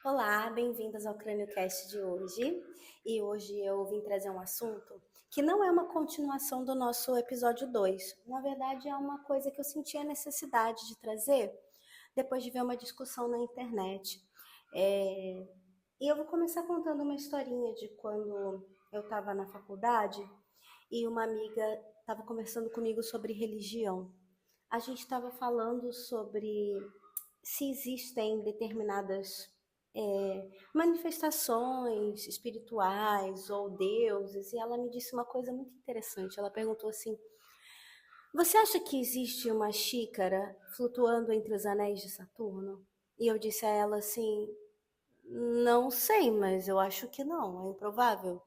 Olá, bem-vindas ao CrânioCast de hoje. E hoje eu vim trazer um assunto que não é uma continuação do nosso episódio 2. Na verdade, é uma coisa que eu senti a necessidade de trazer depois de ver uma discussão na internet. E eu vou começar contando uma historinha de quando eu estava na faculdade e uma amiga estava conversando comigo sobre religião. A gente estava falando sobre se existem determinadas manifestações espirituais ou deuses, e ela me disse uma coisa muito interessante. Ela perguntou assim: Você acha que existe uma xícara flutuando entre os anéis de Saturno? E eu disse a ela assim: Não sei, mas eu acho que não, é improvável.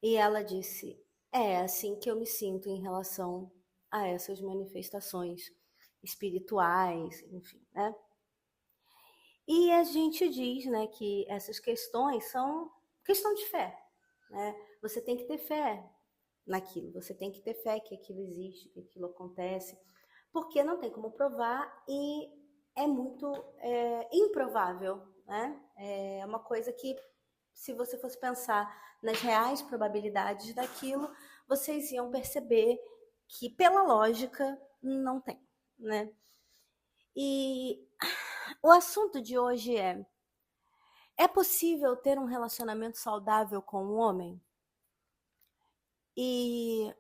E ela disse: É assim que eu me sinto em relação a essas manifestações espirituais, enfim, né? E a gente diz, né, que essas questões são questão de fé, né? Você tem que ter fé naquilo, você tem que ter fé que aquilo existe, que aquilo acontece, porque não tem como provar e é muito improvável, né? É uma coisa que, se você fosse pensar nas reais probabilidades daquilo, vocês iam perceber que, pela lógica, não tem, né? E o assunto de hoje é possível ter um relacionamento saudável com um homem? E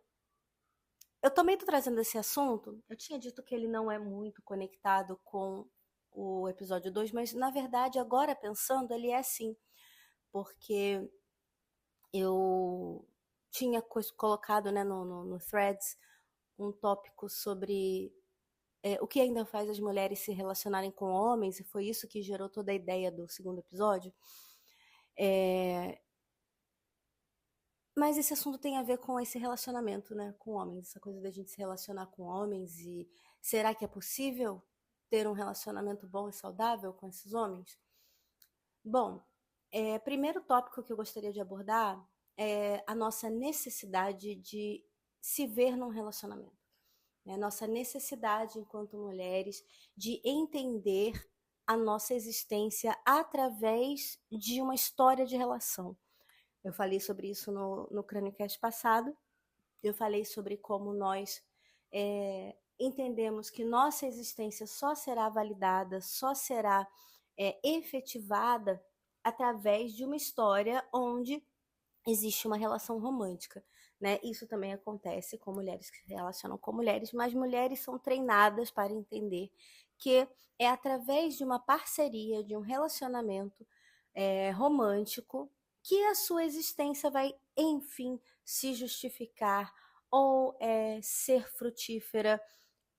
eu também estou trazendo esse assunto. Eu tinha dito que ele não é muito conectado com o episódio 2, mas na verdade, agora pensando, ele é sim, porque eu tinha colocado, né, no Threads um tópico sobre o que ainda faz as mulheres se relacionarem com homens, e foi isso que gerou toda a ideia do segundo episódio. É, Mas esse assunto tem a ver com esse relacionamento, né, com homens, essa coisa da gente se relacionar com homens, e será que é possível ter um relacionamento bom e saudável com esses homens? Bom, primeiro tópico que eu gostaria de abordar é a nossa necessidade de se ver num relacionamento, né? Nossa necessidade enquanto mulheres de entender a nossa existência através de uma história de relação. Eu falei sobre isso no CrânioCast passado. Eu falei sobre como nós entendemos que nossa existência só será validada, só será efetivada através de uma história onde existe uma relação romântica, né? Isso também acontece com mulheres que se relacionam com mulheres, mas mulheres são treinadas para entender que é através de uma parceria, de um relacionamento romântico, que a sua existência vai, enfim, se justificar ou ser frutífera,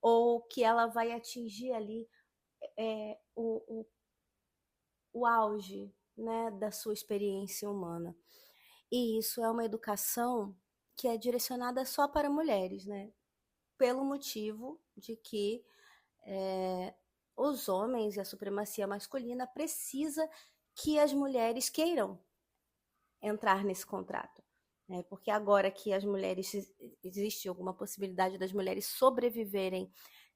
ou que ela vai atingir ali o auge, né, da sua experiência humana. E isso é uma educação que é direcionada só para mulheres, né? Pelo motivo de que os homens e a supremacia masculina precisa que as mulheres queiram entrar nesse contrato. Né? Porque agora que as mulheres, existe alguma possibilidade das mulheres sobreviverem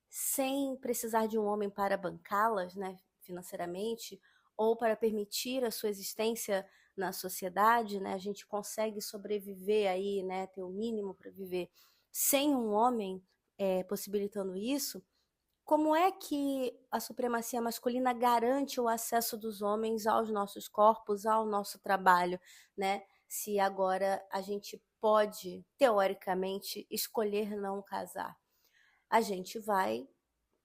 sem precisar de um homem para bancá-las, né, financeiramente, ou para permitir a sua existência na sociedade, né, a gente consegue sobreviver aí, né, ter o mínimo para viver sem um homem possibilitando isso. Como é que a supremacia masculina garante o acesso dos homens aos nossos corpos, ao nosso trabalho, né? Se agora a gente pode, teoricamente, escolher não casar. A gente vai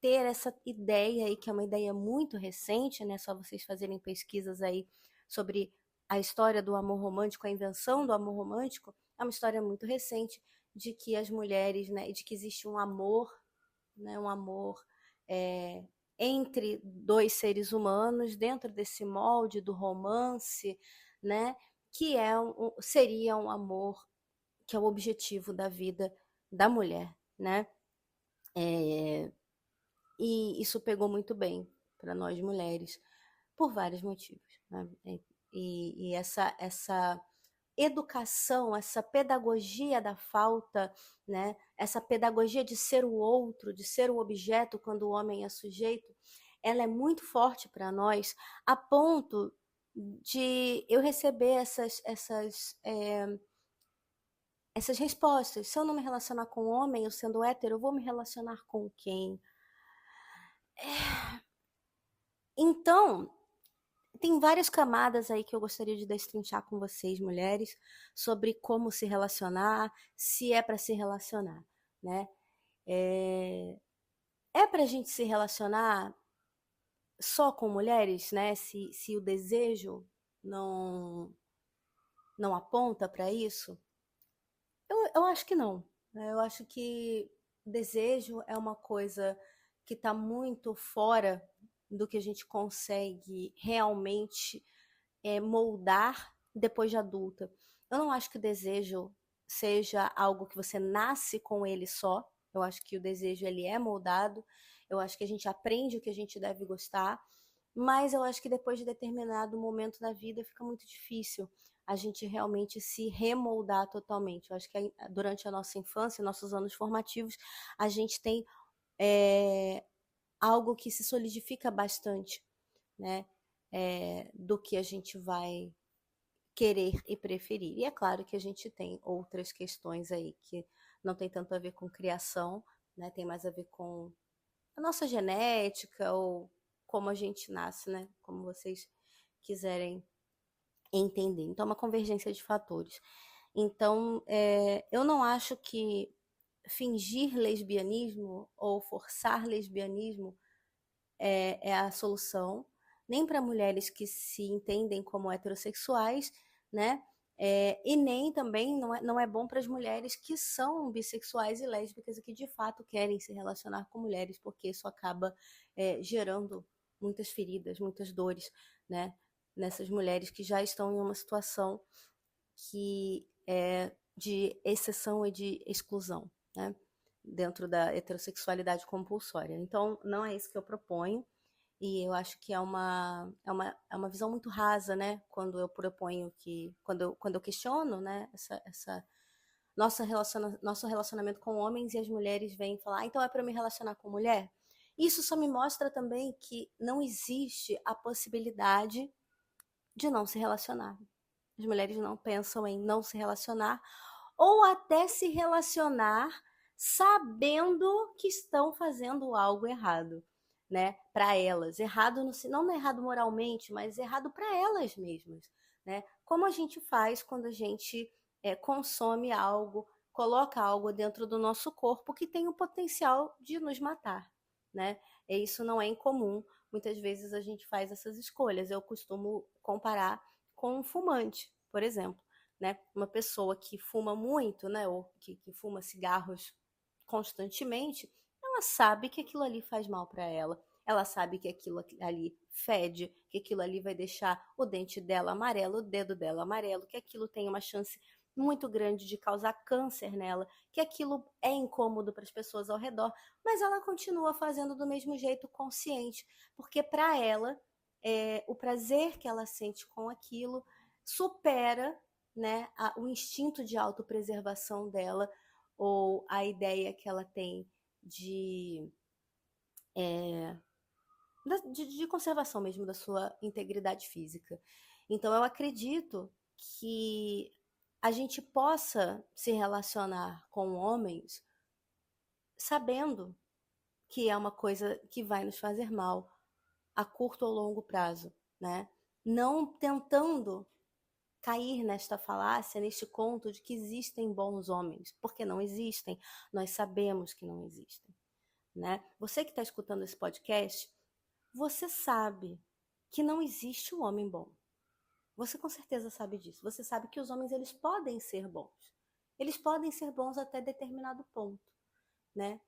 ter essa ideia aí, que é uma ideia muito recente, né? Só vocês fazerem pesquisas aí sobre a história do amor romântico, a invenção do amor romântico, é uma história muito recente de que as mulheres, né, de que existe um amor, né, um amor é, entre dois seres humanos dentro desse molde do romance, né, que seria um amor que é o objetivo da vida da mulher, né? É, e isso pegou muito bem para nós mulheres, por vários motivos. Né? E essa educação, essa pedagogia da falta, né? Essa pedagogia de ser o outro, de ser o objeto quando o homem é sujeito, ela é muito forte para nós, a ponto de eu receber essas respostas. Se eu não me relacionar com um homem, eu sendo hétero, eu vou me relacionar com quem? Então, tem várias camadas aí que eu gostaria de destrinchar com vocês, mulheres, sobre como se relacionar, se é para se relacionar, né? É para a gente se relacionar só com mulheres, né? Se o desejo não, não aponta para isso? Eu acho que não, né? Eu acho que desejo é uma coisa que está muito fora do que a gente consegue realmente moldar depois de adulta. Eu não acho que o desejo seja algo que você nasce com ele só. Eu acho que o desejo ele é moldado. Eu acho que a gente aprende o que a gente deve gostar. Mas eu acho que depois de determinado momento da vida fica muito difícil a gente realmente se remoldar totalmente. Eu acho que durante a nossa infância, nossos anos formativos, a gente tem é, algo que se solidifica bastante, né? Do que a gente vai querer e preferir. E é claro que a gente tem outras questões aí que não tem tanto a ver com criação, né? Tem mais a ver com a nossa genética ou como a gente nasce, né? Como vocês quiserem entender. Então, é uma convergência de fatores. Então, eu não acho que fingir lesbianismo ou forçar lesbianismo é a solução, nem para mulheres que se entendem como heterossexuais, né? E nem também não é bom para as mulheres que são bissexuais e lésbicas e que de fato querem se relacionar com mulheres, porque isso acaba gerando muitas feridas, muitas dores, né? Nessas mulheres que já estão em uma situação que é de exceção e de exclusão, né? Dentro da heterossexualidade compulsória. Então, não é isso que eu proponho. E eu acho que é uma visão muito rasa, né? Quando eu proponho que. Quando eu questiono, né? Nosso relacionamento com homens e as mulheres vêm falar, então é para me relacionar com mulher? Isso só me mostra também que não existe a possibilidade de não se relacionar. As mulheres não pensam em não se relacionar ou até se relacionar sabendo que estão fazendo algo errado, né? Para elas, errado não errado moralmente, mas errado para elas mesmas, né? Como a gente faz quando a gente consome algo, coloca algo dentro do nosso corpo que tem o potencial de nos matar, né? E isso não é incomum. Muitas vezes a gente faz essas escolhas. Eu costumo comparar com um fumante, por exemplo, né? Uma pessoa que fuma muito, né? Ou que fuma cigarros constantemente, ela sabe que aquilo ali faz mal para ela. Ela sabe que aquilo ali fede, que aquilo ali vai deixar o dente dela amarelo, o dedo dela amarelo, que aquilo tem uma chance muito grande de causar câncer nela, que aquilo é incômodo para as pessoas ao redor, mas ela continua fazendo do mesmo jeito consciente, porque para ela o prazer que ela sente com aquilo supera, né, o instinto de autopreservação dela ou a ideia que ela tem de, é, de conservação mesmo da sua integridade física. Então, eu acredito que a gente possa se relacionar com homens sabendo que é uma coisa que vai nos fazer mal a curto ou longo prazo, né? Não tentando cair nesta falácia, neste conto de que existem bons homens, porque não existem. Nós sabemos que não existem, né? Você que está escutando esse podcast, você sabe que não existe um homem bom. Você com certeza sabe disso. Você sabe que os homens eles podem ser bons. Eles podem ser bons até determinado ponto, né?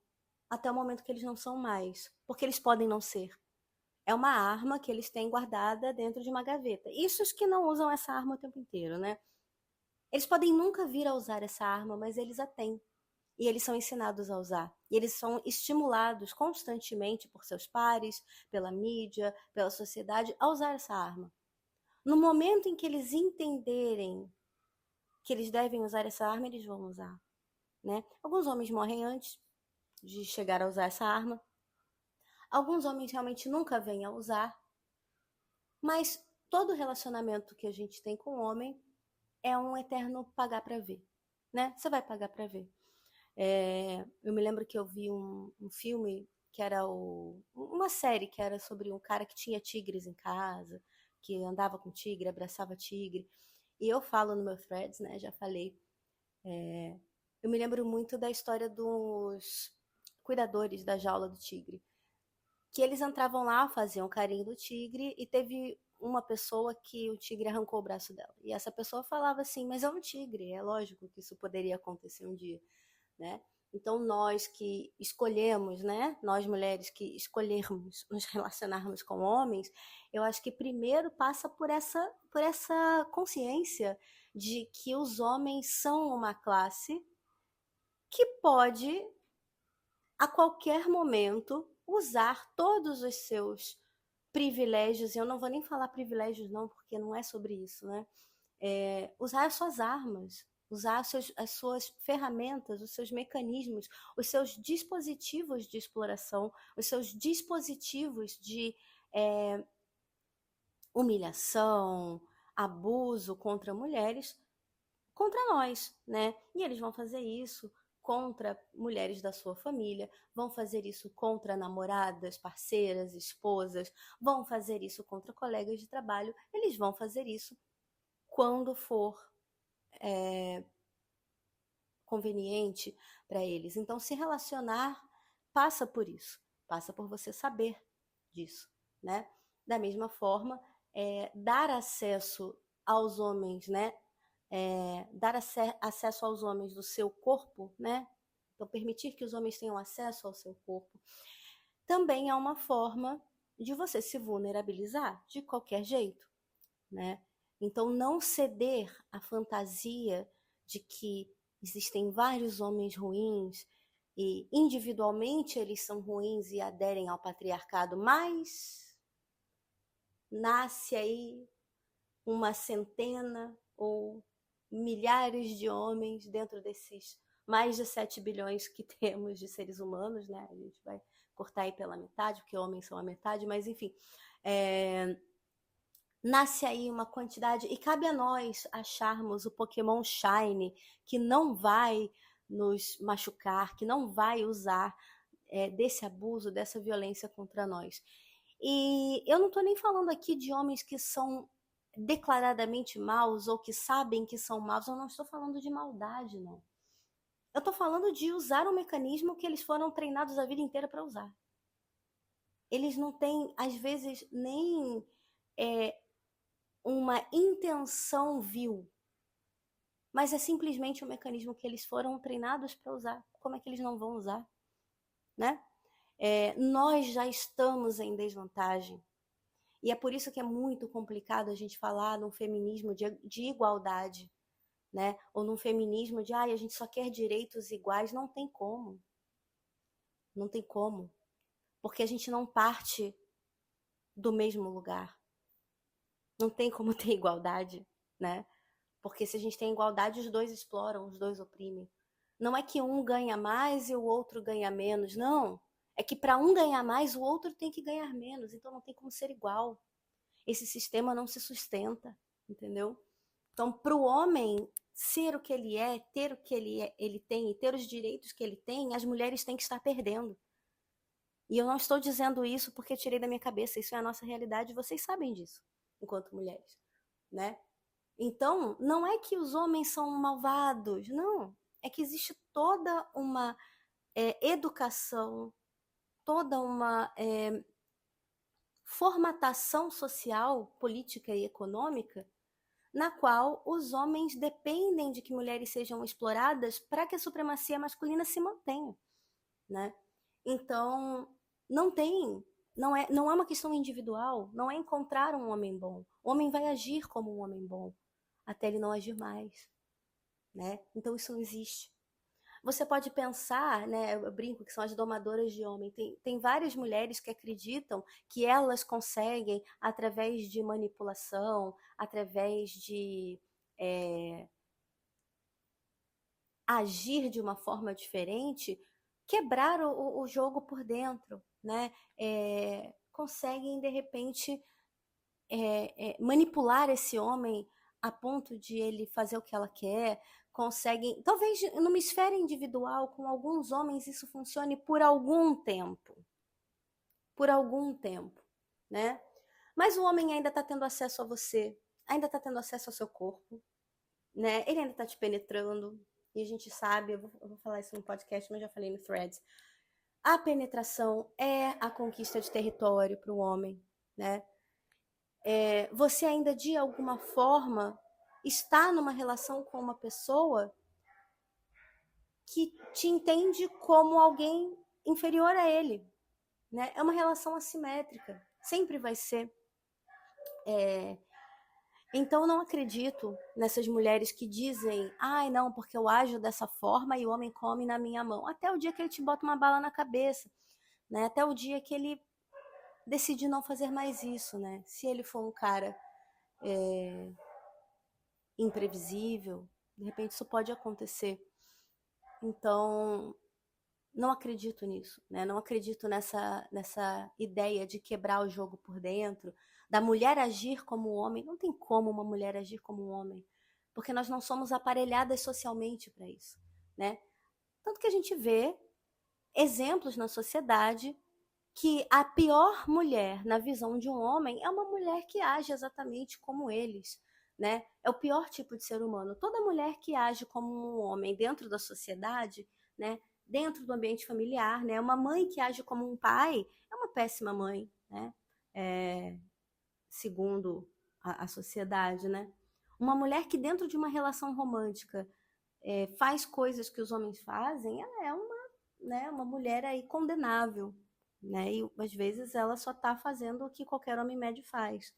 Até o momento que eles não são mais, porque eles podem não ser. É uma arma que eles têm guardada dentro de uma gaveta. Isso os que não usam essa arma o tempo inteiro, né? Eles podem nunca vir a usar essa arma, mas eles a têm. E eles são ensinados a usar. E eles são estimulados constantemente por seus pares, pela mídia, pela sociedade, a usar essa arma. No momento em que eles entenderem que eles devem usar essa arma, eles vão usar, né? Alguns homens morrem antes de chegar a usar essa arma. Alguns homens realmente nunca vêm a usar, mas todo relacionamento que a gente tem com o homem é um eterno pagar para ver, né? Você vai pagar para ver. Eu me lembro que eu vi um filme que era uma série que era sobre um cara que tinha tigres em casa, que andava com tigre, abraçava tigre. E eu falo no meu threads, né? Já falei. Eu me lembro muito da história dos cuidadores da jaula do tigre, que eles entravam lá, faziam carinho do tigre e teve uma pessoa que o tigre arrancou o braço dela. E essa pessoa falava assim: mas é um tigre, é lógico que isso poderia acontecer um dia, né? Então nós que escolhemos, né, nós mulheres que escolhermos nos relacionarmos com homens, eu acho que primeiro passa por essa consciência de que os homens são uma classe que pode a qualquer momento usar todos os seus privilégios, e eu não vou nem falar privilégios não, porque não é sobre isso, né? Usar as suas armas, usar as suas ferramentas, os seus mecanismos, os seus dispositivos de exploração, os seus dispositivos de é, humilhação, abuso contra mulheres, contra nós, né? E eles vão fazer isso contra mulheres da sua família, vão fazer isso contra namoradas, parceiras, esposas, vão fazer isso contra colegas de trabalho, eles vão fazer isso quando for conveniente para eles. Então, se relacionar passa por isso, passa por você saber disso, né? Da mesma forma, dar acesso aos homens, né? Dar acesso aos homens do seu corpo, né? Então, permitir que os homens tenham acesso ao seu corpo, também é uma forma de você se vulnerabilizar de qualquer jeito, né? Então, não ceder à fantasia de que existem vários homens ruins e individualmente eles são ruins e aderem ao patriarcado, mas nasce aí uma centena ou milhares de homens dentro desses mais de 7 bilhões que temos de seres humanos, né? A gente vai cortar aí pela metade, porque homens são a metade, mas enfim. Nasce aí uma quantidade, e cabe a nós acharmos o Pokémon Shine, que não vai nos machucar, que não vai usar desse abuso, dessa violência contra nós. E eu não estou nem falando aqui de homens que são declaradamente maus ou que sabem que são maus, eu não estou falando de maldade, não. Eu estou falando de usar um mecanismo que eles foram treinados a vida inteira para usar. Eles não têm, às vezes, nem uma intenção vil, mas é simplesmente um mecanismo que eles foram treinados para usar. Como é que eles não vão usar, né? Nós já estamos em desvantagem. E é por isso que é muito complicado a gente falar num feminismo de igualdade, né? Ou num feminismo de, a gente só quer direitos iguais. Não tem como. Não tem como. Porque a gente não parte do mesmo lugar. Não tem como ter igualdade, né? Porque se a gente tem igualdade, os dois exploram, os dois oprimem. Não é que um ganha mais e o outro ganha menos, não. É que para um ganhar mais, o outro tem que ganhar menos. Então não tem como ser igual. Esse sistema não se sustenta, entendeu? Então, para o homem ser o que ele é, ter o que ele tem e ter os direitos que ele tem, as mulheres têm que estar perdendo. E eu não estou dizendo isso porque tirei da minha cabeça, isso é a nossa realidade, vocês sabem disso, enquanto mulheres, né? Então, não é que os homens são malvados, não. É que existe toda uma educação, toda uma formatação social, política e econômica, na qual os homens dependem de que mulheres sejam exploradas para que a supremacia masculina se mantenha, né? Então, não é uma questão individual, não é encontrar um homem bom. O homem vai agir como um homem bom até ele não agir mais, né? Então isso não existe. Você pode pensar, né, eu brinco que são as domadoras de homem. Tem várias mulheres que acreditam que elas conseguem, através de manipulação, através de agir de uma forma diferente, quebrar o jogo por dentro, né? Conseguem, de repente, manipular esse homem a ponto de ele fazer o que ela quer, conseguem, talvez numa esfera individual, com alguns homens isso funcione por algum tempo, né? Mas o homem ainda está tendo acesso a você, ainda está tendo acesso ao seu corpo, né? Ele ainda está te penetrando, e a gente sabe, eu vou falar isso no podcast, mas já falei no Threads, a penetração é a conquista de território para o homem, né? Você ainda de alguma forma está numa relação com uma pessoa que te entende como alguém inferior a ele, né? É uma relação assimétrica, sempre vai ser. Então, não acredito nessas mulheres que dizem, ai, não, porque eu ajo dessa forma e o homem come na minha mão. Até o dia que ele te bota uma bala na cabeça, né? Até o dia que ele decide não fazer mais isso, né? Se ele for um cara imprevisível, de repente isso pode acontecer. Então, não acredito nisso, né? Não acredito nessa ideia de quebrar o jogo por dentro, da mulher agir como homem. Não tem como uma mulher agir como um homem, porque nós não somos aparelhadas socialmente para isso, né? Tanto que a gente vê exemplos na sociedade que a pior mulher na visão de um homem é uma mulher que age exatamente como eles, né? É o pior tipo de ser humano. Toda mulher que age como um homem dentro da sociedade, né? Dentro do ambiente familiar, né? Uma mãe que age como um pai é uma péssima mãe, né? Segundo a sociedade, né? Uma mulher que dentro de uma relação romântica faz coisas que os homens fazem, ela é uma mulher aí condenável, né? E às vezes ela só está fazendo o que qualquer homem médio faz.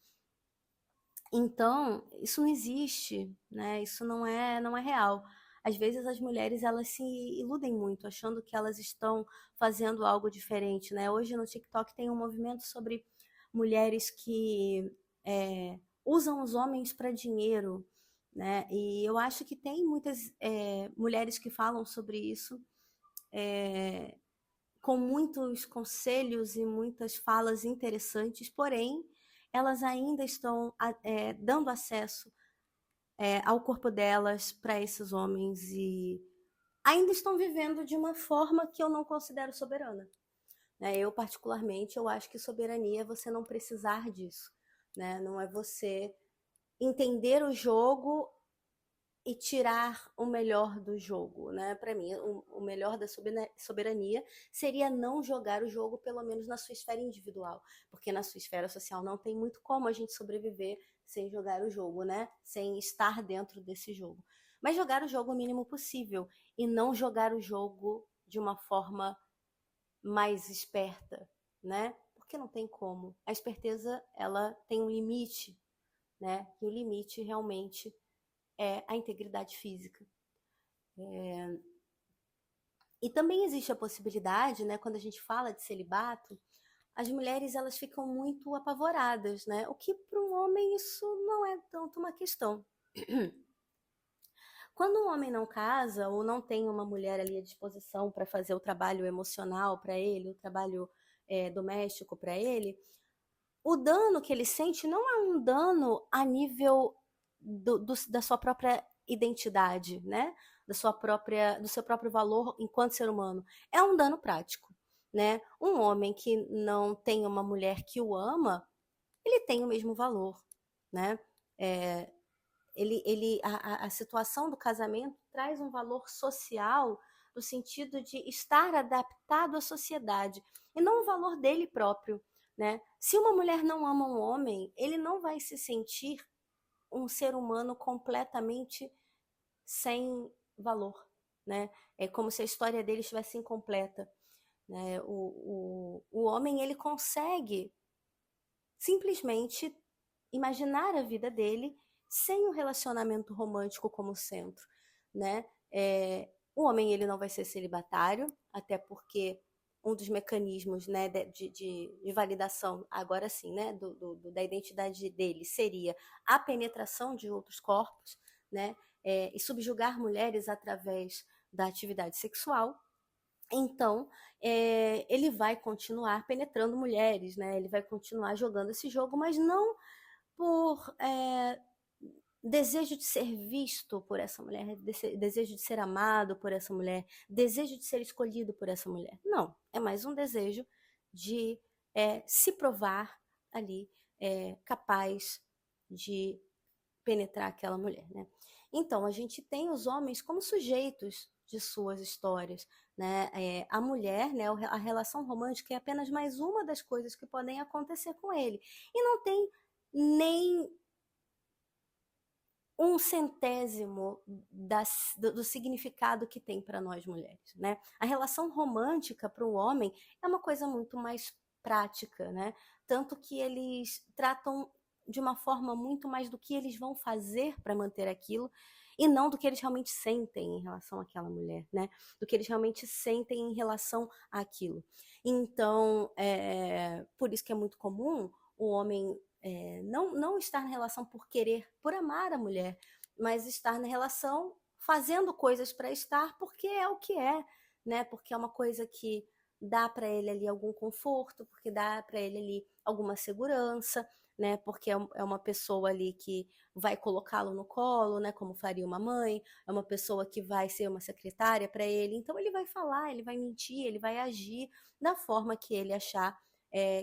Então, isso não existe, né? Isso não é real. Às vezes as mulheres elas se iludem muito, achando que elas estão fazendo algo diferente, né? Hoje no TikTok tem um movimento sobre mulheres que usam os homens para dinheiro, né? E eu acho que tem muitas mulheres que falam sobre isso, com muitos conselhos e muitas falas interessantes, porém, elas ainda estão dando acesso ao corpo delas para esses homens e ainda estão vivendo de uma forma que eu não considero soberana. Né? Eu, particularmente, eu acho que soberania é você não precisar disso. Né? Não é você entender o jogo e tirar o melhor do jogo, né? Para mim, o melhor da soberania seria não jogar o jogo, pelo menos na sua esfera individual, porque na sua esfera social não tem muito como a gente sobreviver sem jogar o jogo, né? Sem estar dentro desse jogo. Mas jogar o jogo o mínimo possível e não jogar o jogo de uma forma mais esperta, né? Porque não tem como. A esperteza, ela tem um limite, né? E o limite realmente é a integridade física. E também existe a possibilidade, né, quando a gente fala de celibato, as mulheres elas ficam muito apavoradas, né? O que para um homem isso não é tanto uma questão. Quando um homem não casa ou não tem uma mulher ali à disposição para fazer o trabalho emocional para ele, o trabalho doméstico para ele, o dano que ele sente não é um dano a nível da sua própria identidade, né? Do seu próprio valor enquanto ser humano. É um dano prático, né? Um homem que não tem uma mulher que o ama, ele tem o mesmo valor, né? A situação do casamento traz um valor social no sentido de estar adaptado à sociedade e não o valor dele próprio, né? Se uma mulher não ama um homem, ele não vai se sentir um ser humano completamente sem valor, né? É como se a história dele estivesse incompleta, né? O homem ele consegue simplesmente imaginar a vida dele sem o relacionamento romântico como centro, né? O homem ele não vai ser celibatário, até porque um dos mecanismos, né, de validação, agora sim, né, da identidade dele seria a penetração de outros corpos, né, e subjugar mulheres através da atividade sexual. Então, ele vai continuar penetrando mulheres, né? Ele vai continuar jogando esse jogo, mas não por desejo de ser visto por essa mulher, desejo de ser amado por essa mulher, desejo de ser escolhido por essa mulher. Não, é mais um desejo de se provar ali capaz de penetrar aquela mulher, né? Então, a gente tem os homens como sujeitos de suas histórias, né? A mulher, né? A relação romântica é apenas mais uma das coisas que podem acontecer com ele. E não tem nem um centésimo do significado que tem para nós mulheres, né? A relação romântica para o homem é uma coisa muito mais prática, né? Tanto que eles tratam de uma forma muito mais do que eles vão fazer para manter aquilo e não do que eles realmente sentem em relação àquela mulher, né? Do que eles realmente sentem em relação àquilo. Então, por isso que é muito comum o homem não estar na relação por querer, por amar a mulher, mas estar na relação fazendo coisas para estar porque é o que é, né? Porque é uma coisa que dá para ele ali algum conforto, porque dá para ele ali alguma segurança, né? Porque é uma pessoa ali que vai colocá-lo no colo, né? Como faria uma mãe, é uma pessoa que vai ser uma secretária para ele, então ele vai falar, ele vai mentir, ele vai agir da forma que ele achar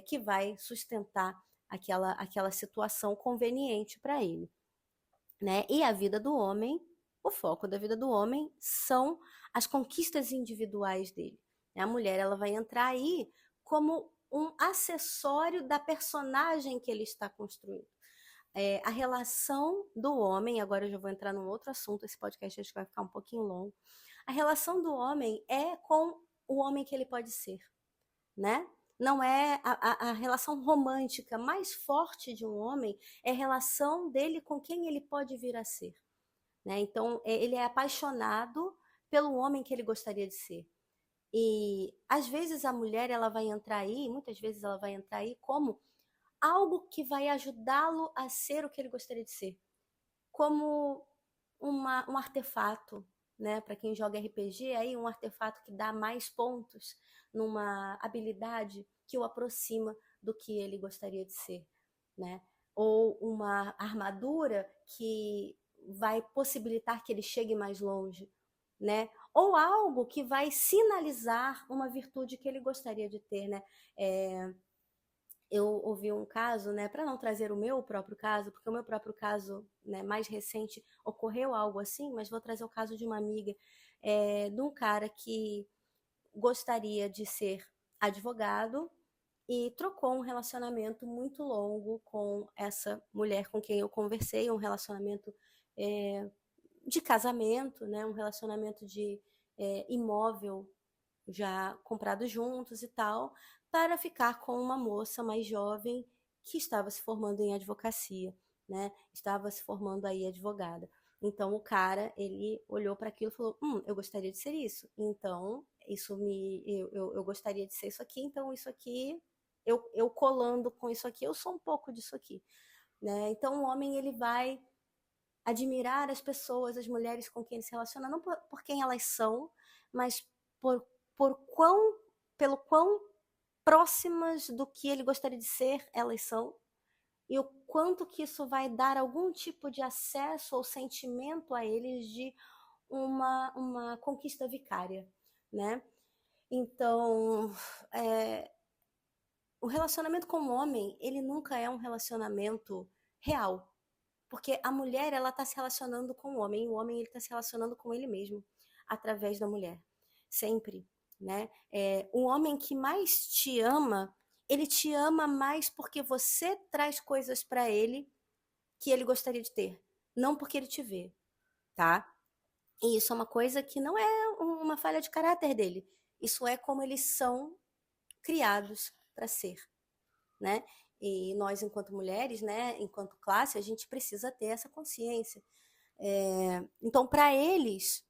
que vai sustentar aquela situação conveniente para ele, né? E a vida do homem, o foco da vida do homem são as conquistas individuais dele. A mulher ela vai entrar aí como um acessório da personagem que ele está construindo. A relação do homem, agora eu já vou entrar num outro assunto, esse podcast acho que vai ficar um pouquinho longo. A relação do homem é com o homem que ele pode ser, né? Não é a relação romântica mais forte de um homem, é a relação dele com quem ele pode vir a ser, né? Então, ele é apaixonado pelo homem que ele gostaria de ser. E às vezes a mulher ela vai entrar aí, muitas vezes ela vai entrar aí como algo que vai ajudá-lo a ser o que ele gostaria de ser, como um artefato, né? Para quem joga RPG, aí um artefato que dá mais pontos numa habilidade que o aproxima do que ele gostaria de ser, né? Ou uma armadura que vai possibilitar que ele chegue mais longe, né? Ou algo que vai sinalizar uma virtude que ele gostaria de ter, né? Eu ouvi um caso, né, para não trazer o meu próprio caso, porque o meu próprio caso, né, mais recente, ocorreu algo assim, mas vou trazer o caso de uma amiga, de um cara que gostaria de ser advogado e trocou um relacionamento muito longo com essa mulher com quem eu conversei, um relacionamento de casamento, né, um relacionamento de imóvel já comprados juntos e tal, para ficar com uma moça mais jovem que estava se formando em advocacia, né? Estava se formando aí advogada. Então o cara, ele olhou para aquilo e falou: eu gostaria de ser isso. Então, eu gostaria de ser isso aqui, então isso aqui, eu colando com isso aqui, eu sou um pouco disso aqui, né? Então o homem, ele vai admirar as pessoas, as mulheres com quem ele se relaciona, não por quem elas são, mas por, por quão, pelo quão próximas do que ele gostaria de ser elas são, e o quanto que isso vai dar algum tipo de acesso ou sentimento a eles de uma conquista vicária, né? Então, o relacionamento com o homem, ele nunca é um relacionamento real, porque a mulher, ela está se relacionando com o homem ele está se relacionando com ele mesmo, através da mulher. Sempre, né? O homem que mais te ama, ele te ama mais porque você traz coisas para ele que ele gostaria de ter, não porque ele te vê, tá? E isso é uma coisa que não é uma falha de caráter dele. Isso é como eles são criados para ser, né? E nós, enquanto mulheres, né, enquanto classe, a gente precisa ter essa consciência. Então, para eles,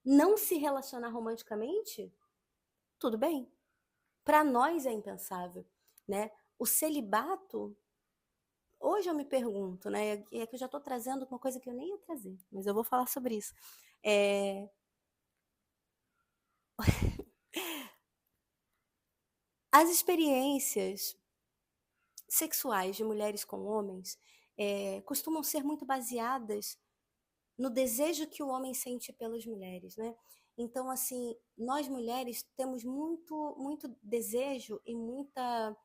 não se relacionar romanticamente, tudo bem. Para nós é impensável, né? O celibato, hoje eu me pergunto, né? É que eu já estou trazendo uma coisa que eu nem ia trazer, mas eu vou falar sobre isso. É, As experiências sexuais de mulheres com homens costumam ser muito baseadas no desejo que o homem sente pelas mulheres, né? Então, assim, nós mulheres temos muito desejo e muita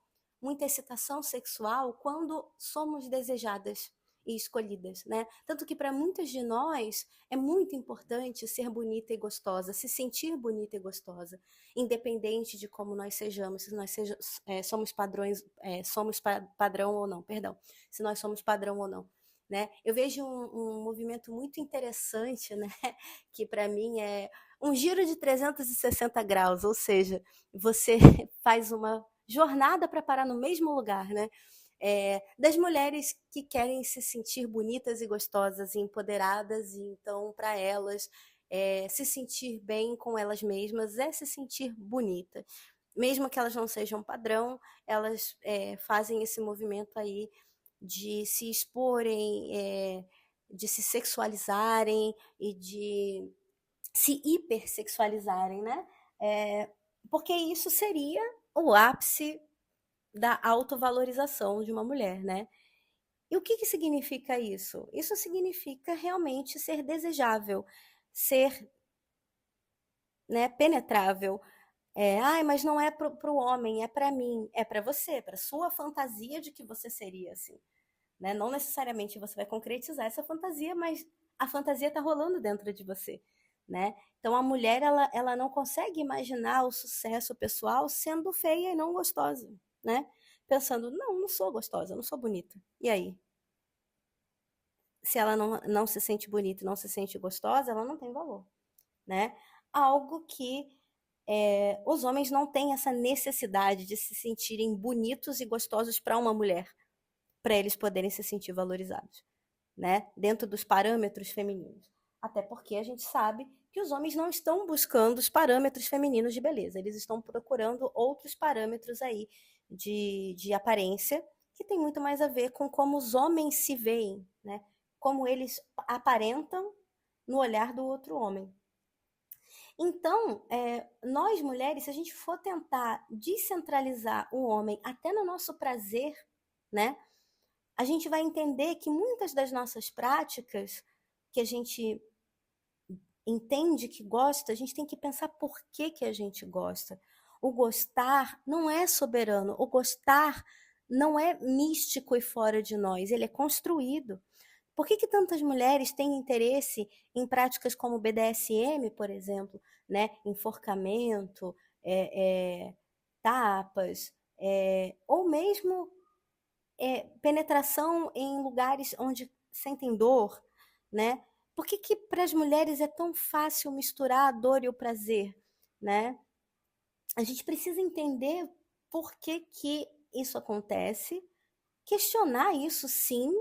excitação sexual quando somos desejadas e escolhidas, né? Tanto que para muitas de nós é muito importante ser bonita e gostosa, se sentir bonita e gostosa, independente de como nós sejamos, se nós somos padrões, somos padrão ou não, perdão, se nós somos padrão ou não. Né? Eu vejo um movimento muito interessante, né? Que para mim é um giro de 360 graus, ou seja, você faz uma jornada para parar no mesmo lugar, né? Das mulheres que querem se sentir bonitas e gostosas e empoderadas, e então para elas se sentir bem com elas mesmas é se sentir bonita. Mesmo que elas não sejam padrão, elas fazem esse movimento aí de se exporem, de se sexualizarem e de se hipersexualizarem, né? Porque isso seria o ápice da autovalorização de uma mulher, né? E o que significa isso? Isso significa realmente ser desejável, ser, né, penetrável. Mas não é para o homem, é para mim, é para você, para sua fantasia de que você seria assim. Né? Não necessariamente você vai concretizar essa fantasia, mas a fantasia está rolando dentro de você. Né? Então a mulher ela não consegue imaginar o sucesso pessoal sendo feia e não gostosa, né? Pensando, não sou gostosa, não sou bonita. E aí? Se ela não se sente bonita, não se sente gostosa, ela não tem valor, né? Algo que os homens não têm essa necessidade de se sentirem bonitos e gostosos para uma mulher, para eles poderem se sentir valorizados, né? Dentro dos parâmetros femininos. Até porque a gente sabe que os homens não estão buscando os parâmetros femininos de beleza, eles estão procurando outros parâmetros aí de aparência, que tem muito mais a ver com como os homens se veem, né? Como eles aparentam no olhar do outro homem. Então, nós mulheres, se a gente for tentar descentralizar o homem até no nosso prazer, né? A gente vai entender que muitas das nossas práticas que a gente entende que gosta, a gente tem que pensar por que a gente gosta. O gostar não é soberano, o gostar não é místico e fora de nós, ele é construído. Por que tantas mulheres têm interesse em práticas como BDSM, por exemplo, né? Enforcamento, tapas, ou mesmo penetração em lugares onde sentem dor, né? Por que para as mulheres é tão fácil misturar a dor e o prazer, né? A gente precisa entender por que isso acontece, questionar isso sim,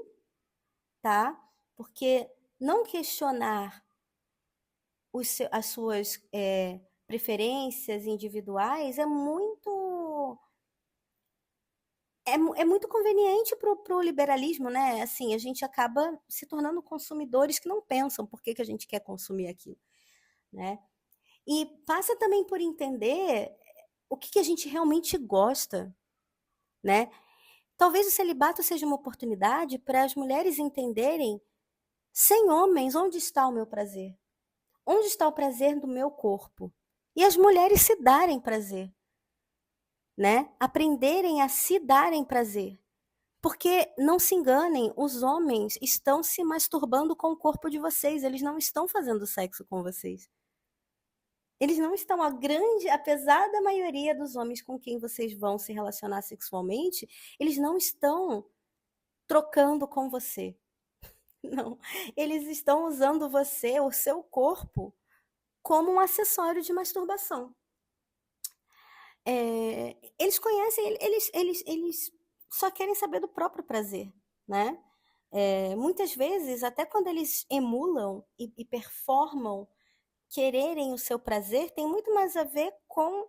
tá? Porque não questionar as suas preferências individuais é muito conveniente para o liberalismo, né? Assim, a gente acaba se tornando consumidores que não pensam por que a gente quer consumir aquilo, né? E passa também por entender o que a gente realmente gosta, né? Talvez o celibato seja uma oportunidade para as mulheres entenderem, sem homens, onde está o meu prazer? Onde está o prazer do meu corpo? E as mulheres se darem prazer, né? Aprenderem a se darem prazer. Porque não se enganem, os homens estão se masturbando com o corpo de vocês, eles não estão fazendo sexo com vocês. Eles não estão, apesar da maioria dos homens com quem vocês vão se relacionar sexualmente, eles não estão trocando com você. Não, eles estão usando você, o seu corpo, como um acessório de masturbação. Eles conhecem, eles só querem saber do próprio prazer, né? Muitas vezes, até quando eles emulam e performam quererem o seu prazer, tem muito mais a ver com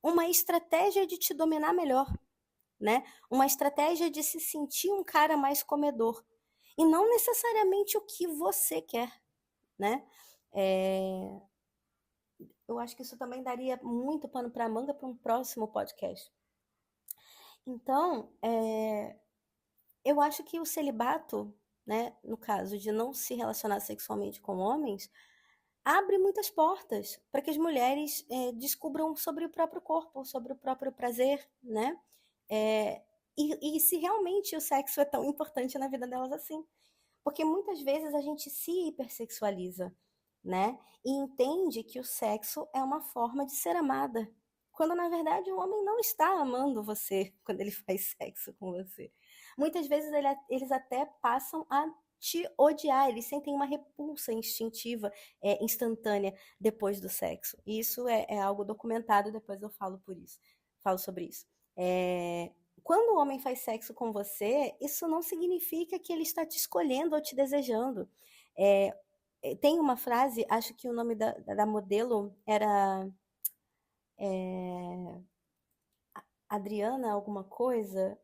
uma estratégia de te dominar melhor, né? Uma estratégia de se sentir um cara mais comedor. E não necessariamente o que você quer, né? Eu acho que isso também daria muito pano para manga para um próximo podcast. Então, eu acho que o celibato, né, no caso de não se relacionar sexualmente com homens, abre muitas portas para que as mulheres descubram sobre o próprio corpo, sobre o próprio prazer, né? É, e se realmente o sexo é tão importante na vida delas assim. Porque muitas vezes a gente se hipersexualiza, né? E entende que o sexo é uma forma de ser amada. Quando na verdade o homem não está amando você quando ele faz sexo com você. Muitas vezes eles até passam a te odiar, eles sentem uma repulsa instintiva, instantânea depois do sexo. E isso é algo documentado, depois eu falo sobre isso. Quando o homem faz sexo com você, isso não significa que ele está te escolhendo ou te desejando. É, tem uma frase, acho que o nome da modelo era Adriana alguma coisa,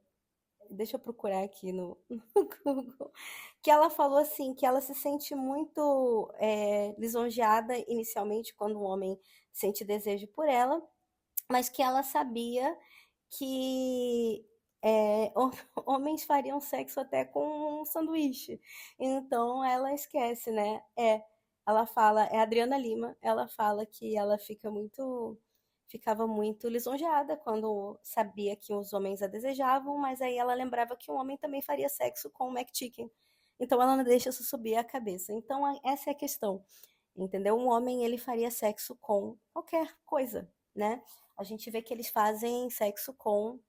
deixa eu procurar aqui no, no Google, que ela falou assim, que ela se sente muito lisonjeada inicialmente quando um homem sente desejo por ela, mas que ela sabia que homens fariam sexo até com um sanduíche. Então ela esquece, né? Ela fala, é a Adriana Lima, ela fala que ela ficava muito lisonjeada quando sabia que os homens a desejavam, mas aí ela lembrava que um homem também faria sexo com o McChicken. Então ela não deixa isso subir a cabeça. Então essa é a questão, entendeu? Um homem ele faria sexo com qualquer coisa, né? A gente vê que eles fazem sexo com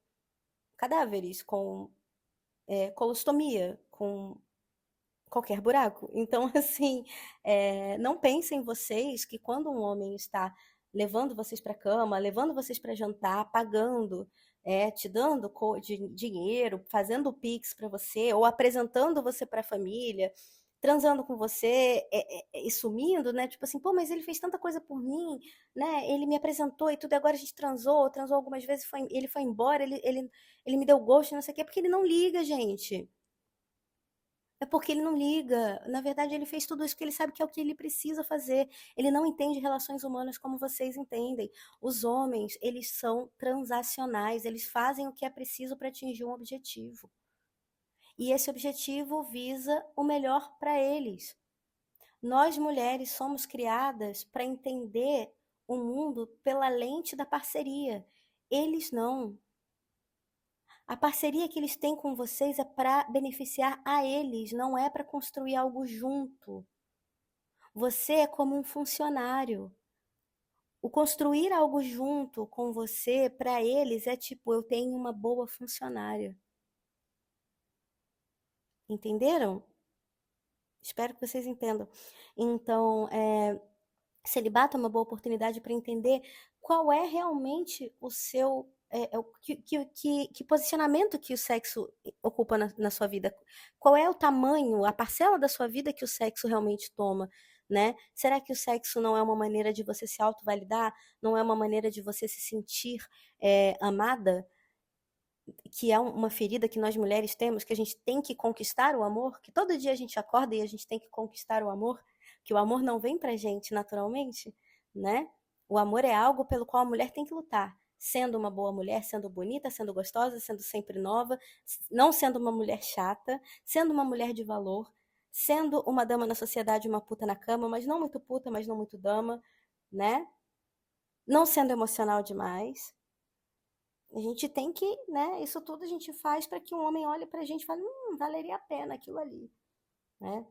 cadáveres, com colostomia, com qualquer buraco. Então, assim, não pensem vocês que quando um homem está levando vocês para a cama, levando vocês para jantar, pagando, te dando dinheiro, fazendo o pix para você, ou apresentando você para a família, transando com você e sumindo, né? Tipo assim, pô, mas ele fez tanta coisa por mim, né? Ele me apresentou e tudo, e agora a gente transou algumas vezes, ele foi embora, ele me deu gosto, não sei o quê, porque ele não liga, gente. É porque ele não liga. Na verdade, ele fez tudo isso porque ele sabe que é o que ele precisa fazer. Ele não entende relações humanas como vocês entendem. Os homens, eles são transacionais, eles fazem o que é preciso para atingir um objetivo. E esse objetivo visa o melhor para eles. Nós mulheres somos criadas para entender o mundo pela lente da parceria. Eles não. A parceria que eles têm com vocês é para beneficiar a eles, não é para construir algo junto. Você é como um funcionário. O construir algo junto com você, para eles, é tipo, eu tenho uma boa funcionária. Entenderam? Espero que vocês entendam. Então, celibato é uma boa oportunidade para entender qual é realmente o seu que posicionamento que o sexo ocupa na sua vida, qual é o tamanho, a parcela da sua vida que o sexo realmente toma, né? Será que o sexo não é uma maneira de você se autovalidar, não é uma maneira de você se sentir amada, que é uma ferida que nós mulheres temos, que a gente tem que conquistar o amor, que todo dia a gente acorda e a gente tem que conquistar o amor, que o amor não vem pra gente naturalmente, né? O amor é algo pelo qual a mulher tem que lutar, sendo uma boa mulher, sendo bonita, sendo gostosa, sendo sempre nova, não sendo uma mulher chata, sendo uma mulher de valor, sendo uma dama na sociedade, uma puta na cama, mas não muito puta, mas não muito dama, né? Não sendo emocional demais. A gente tem que, né? Isso tudo a gente faz para que um homem olhe pra gente e fale, valeria a pena aquilo ali, né?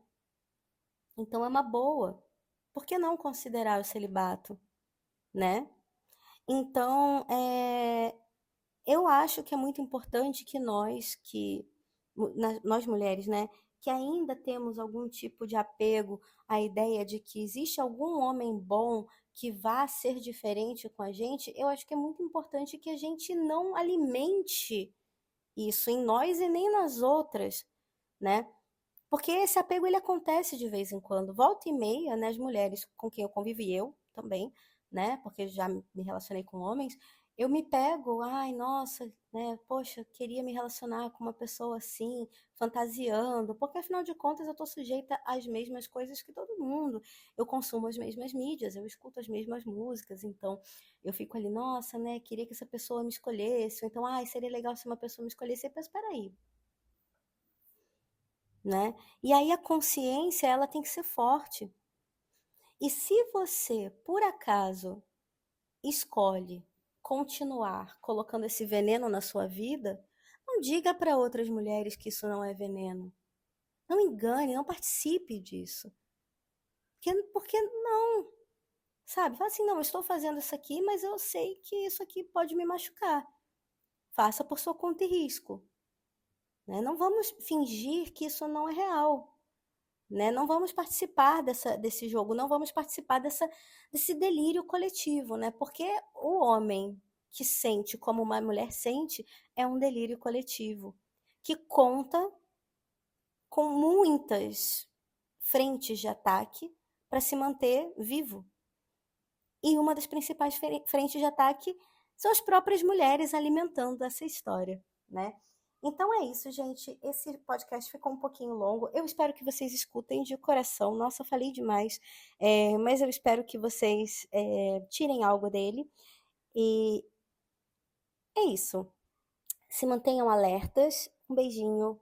Então é uma boa. Por que não considerar o celibato, né? Então, eu acho que é muito importante que nós mulheres, né, que ainda temos algum tipo de apego à ideia de que existe algum homem bom que vá ser diferente com a gente, eu acho que é muito importante que a gente não alimente isso em nós e nem nas outras, né? Porque esse apego ele acontece de vez em quando, volta e meia, né, as mulheres com quem eu convivi, eu também, né, porque já me relacionei com homens, eu me pego, ai, nossa, né, poxa, queria me relacionar com uma pessoa assim, fantasiando, porque afinal de contas eu tô sujeita às mesmas coisas que todo mundo. Eu consumo as mesmas mídias, eu escuto as mesmas músicas, então eu fico ali, nossa, né, queria que essa pessoa me escolhesse, ou então, ai, seria legal se uma pessoa me escolhesse. Eu penso, peraí, né? E aí a consciência, ela tem que ser forte. E se você, por acaso, escolhe continuar colocando esse veneno na sua vida, não diga para outras mulheres que isso não é veneno. Não engane, não participe disso. Porque não, sabe? Fala assim, não, eu estou fazendo isso aqui, mas eu sei que isso aqui pode me machucar. Faça por sua conta e risco. Né? Não vamos fingir que isso não é real. Né? Não vamos participar desse jogo, não vamos participar desse delírio coletivo, né? Porque o homem que sente como uma mulher sente é um delírio coletivo que conta com muitas frentes de ataque para se manter vivo. E uma das principais frentes de ataque são as próprias mulheres alimentando essa história, né? Então é isso, gente. Esse podcast ficou um pouquinho longo. Eu espero que vocês escutem de coração. Nossa, eu falei demais, mas eu espero que vocês tirem algo dele. E é isso. Se mantenham alertas. Um beijinho.